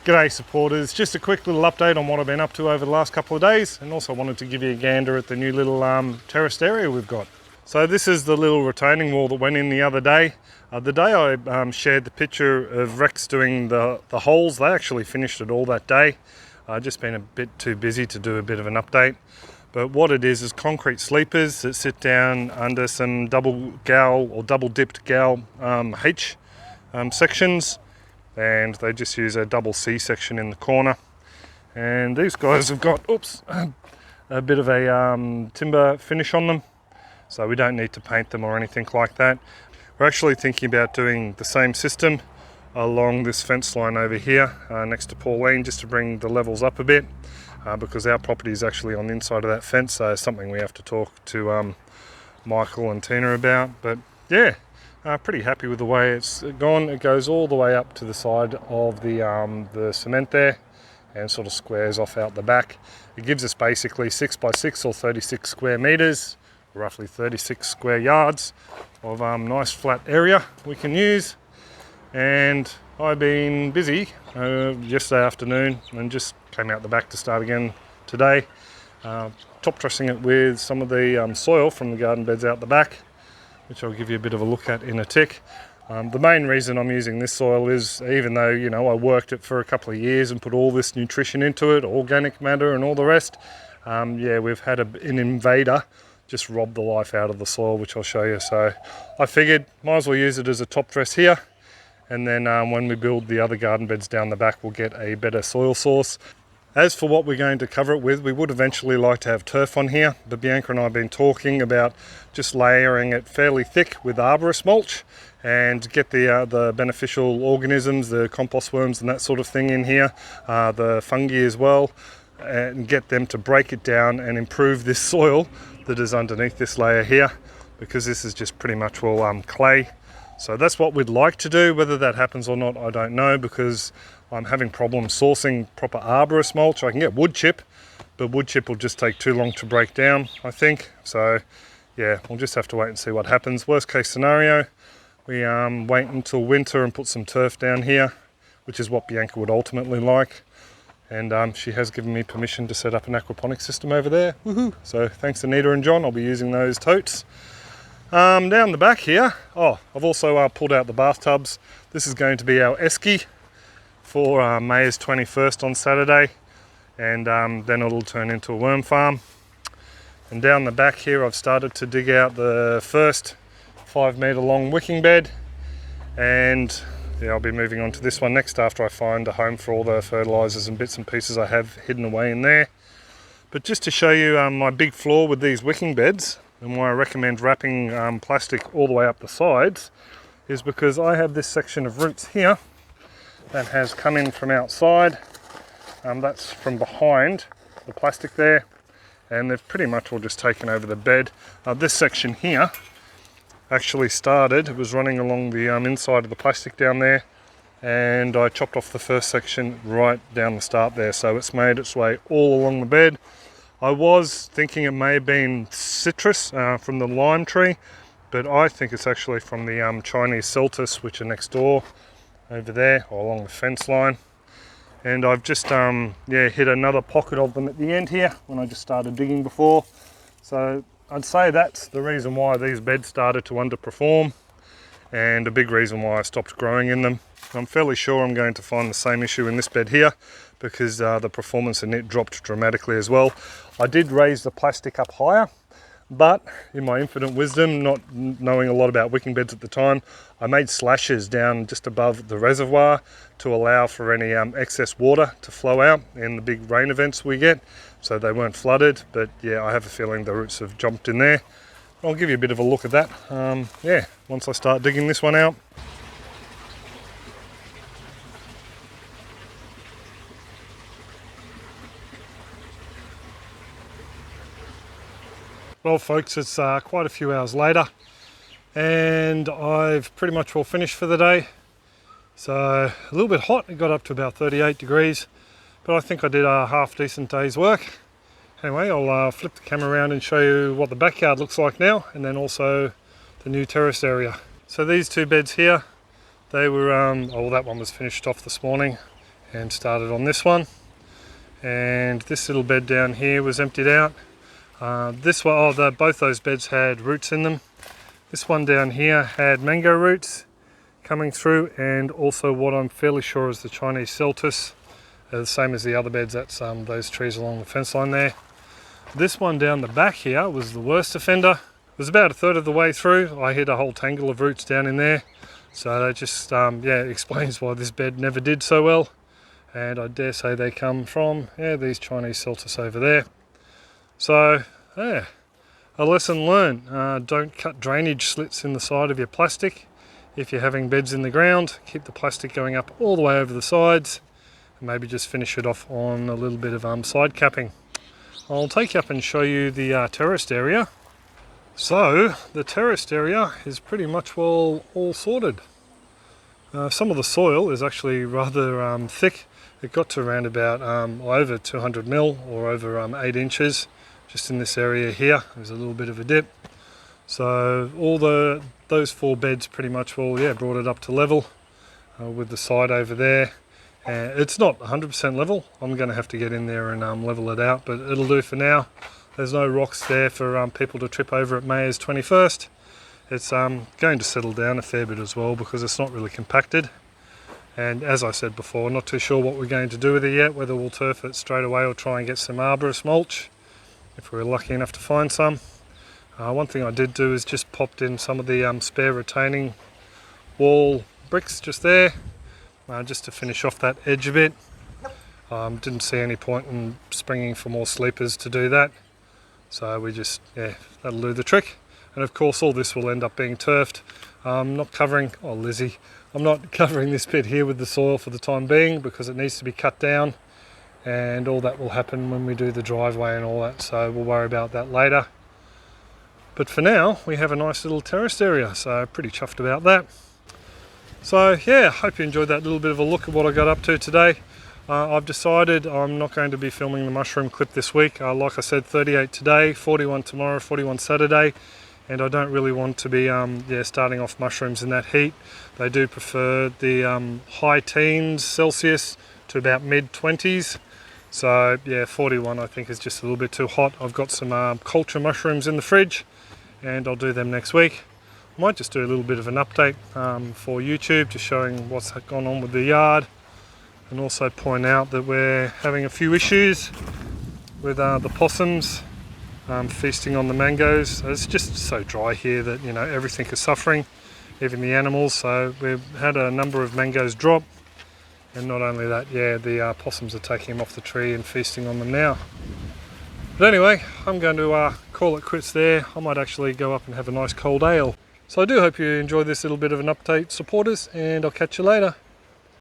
G'day supporters, just a quick little update on what I've been up to over the last couple of days, and also wanted to give you a gander at the new little terraced area we've got. So this is the little retaining wall that went in the other day. The day I shared the picture of Rex doing the holes, they actually finished it all that day. I've just been a bit too busy to do a bit of an update. But what it is concrete sleepers that sit down under some double gowl or double dipped gowl H sections. And they just use a double C section in the corner, and these guys have got a bit of a timber finish on them, so we don't need to paint them or anything like that. We're actually thinking about doing the same system along this fence line over here next to Pauline, just to bring the levels up a bit, because our property is actually on the inside of that fence, so it's something we have to talk to Michael and Tina about. But yeah, pretty happy with the way it's gone. It goes all the way up to the side of the cement there and sort of squares off out the back. It gives us basically 6 by 6 or 36 square meters, roughly 36 square yards of nice flat area we can use. And I've been busy yesterday afternoon and just came out the back to start again today, top dressing it with some of the soil from the garden beds out the back, which I'll give you a bit of a look at in a tick. The main reason I'm using this soil is, even though, you know, I worked it for a couple of years and put all this nutrition into it, organic matter and all the rest, yeah, we've had an invader just rob the life out of the soil, which I'll show you. So I figured might as well use it as a top dress here, and then when we build the other garden beds down the back, we'll get a better soil source. As for what we're going to cover it with, we would eventually like to have turf on here, but Bianca and I have been talking about just layering it fairly thick with arborist mulch and get the beneficial organisms, the compost worms and that sort of thing in here, the fungi as well, and get them to break it down and improve this soil that is underneath this layer here, because this is just pretty much all clay. So that's what we'd like to do. Whether that happens or not, I don't know, because I'm having problems sourcing proper arborist mulch. I can get wood chip, but wood chip will just take too long to break down, I think. So yeah, we'll just have to wait and see what happens. Worst case scenario, we wait until winter and put some turf down here, which is what Bianca would ultimately like. And she has given me permission to set up an aquaponics system over there. Woohoo! So thanks Anita and John, I'll be using those totes. Down the back here, I've also pulled out the bathtubs. This is going to be our esky for May's 21st on Saturday, and then it'll turn into a worm farm. And down the back here, I've started to dig out the first 5 metre long wicking bed, and yeah, I'll be moving on to this one next after I find a home for all the fertilisers and bits and pieces I have hidden away in there. But just to show you my big flaw with these wicking beds, and why I recommend wrapping plastic all the way up the sides, is because I have this section of roots here that has come in from outside. That's from behind the plastic there, and they've pretty much all just taken over the bed. This section here actually started, it was running along the inside of the plastic down there, and I chopped off the first section right down the start there, so it's made its way all along the bed. I was thinking it may have been citrus from the lime tree, but I think it's actually from the Chinese celtis, which are next door over there, or along the fence line. And I've just hit another pocket of them at the end here when I just started digging before. So I'd say that's the reason why these beds started to underperform, and a big reason why I stopped growing in them. I'm fairly sure I'm going to find the same issue in this bed here, because the performance in it dropped dramatically as well. I did raise the plastic up higher, but in my infinite wisdom, not knowing a lot about wicking beds at the time, I made slashes down just above the reservoir to allow for any excess water to flow out in the big rain events we get, so they weren't flooded. But yeah, I have a feeling the roots have jumped in there. I'll give you a bit of a look at that, yeah, once I start digging this one out. Well folks, it's quite a few hours later, and I've pretty much all finished for the day. So a little bit hot, it got up to about 38 degrees, but I think I did a half decent day's work. Anyway, I'll flip the camera around and show you what the backyard looks like now, and then also the new terrace area. So these two beds here, they were, that one was finished off this morning, and started on this one. And this little bed down here was emptied out. This one, both those beds had roots in them. This one down here had mango roots coming through, and also what I'm fairly sure is the Chinese celtus, the same as the other beds. That's those trees along the fence line there. This one down the back here was the worst offender. It was about a third of the way through. I hit a whole tangle of roots down in there, so that just explains why this bed never did so well. And I dare say they come from these Chinese celtus over there. So yeah, a lesson learned. Don't cut drainage slits in the side of your plastic. If you're having beds in the ground, keep the plastic going up all the way over the sides, and maybe just finish it off on a little bit of side capping. I'll take you up and show you the terraced area. So the terraced area is pretty much all sorted. Some of the soil is actually rather thick. It got to around about over 200 mil or over 8 inches just in this area here. There's a little bit of a dip. So all those 4 beds pretty much all brought it up to level with the side over there. It's not 100% level. I'm going to have to get in there and level it out, but it'll do for now. There's no rocks there for people to trip over at May's 21st. It's going to settle down a fair bit as well because it's not really compacted. And as I said before, not too sure what we're going to do with it yet, whether we'll turf it straight away or try and get some arborist mulch if we're lucky enough to find some. One thing I did do is just popped in some of the spare retaining wall bricks just there, just to finish off that edge a bit. Didn't see any point in springing for more sleepers to do that, so we just, that'll do the trick. And of course all this will end up being turfed. I'm not covering this bit here with the soil for the time being because it needs to be cut down, and all that will happen when we do the driveway and all that, so we'll worry about that later. But for now we have a nice little terraced area, so pretty chuffed about that. So yeah, hope you enjoyed that little bit of a look at what I got up to today. I've decided I'm not going to be filming the mushroom clip this week. Like I said, 38 today, 41 tomorrow, 41 Saturday, and I don't really want to be starting off mushrooms in that heat. They do prefer the high teens Celsius to about mid-20s. So yeah, 41 I think is just a little bit too hot. I've got some culture mushrooms in the fridge, and I'll do them next week. I might just do a little bit of an update for YouTube, just showing what's gone on with the yard, and also point out that we're having a few issues with the possums feasting on the mangoes. It's just so dry here that everything is suffering, even the animals. So we've had a number of mangoes drop, and not only that, the possums are taking them off the tree and feasting on them now. But anyway, I'm going to call it quits there. I might actually go up and have a nice cold ale. So I do hope you enjoyed this little bit of an update, supporters, and I'll catch you later.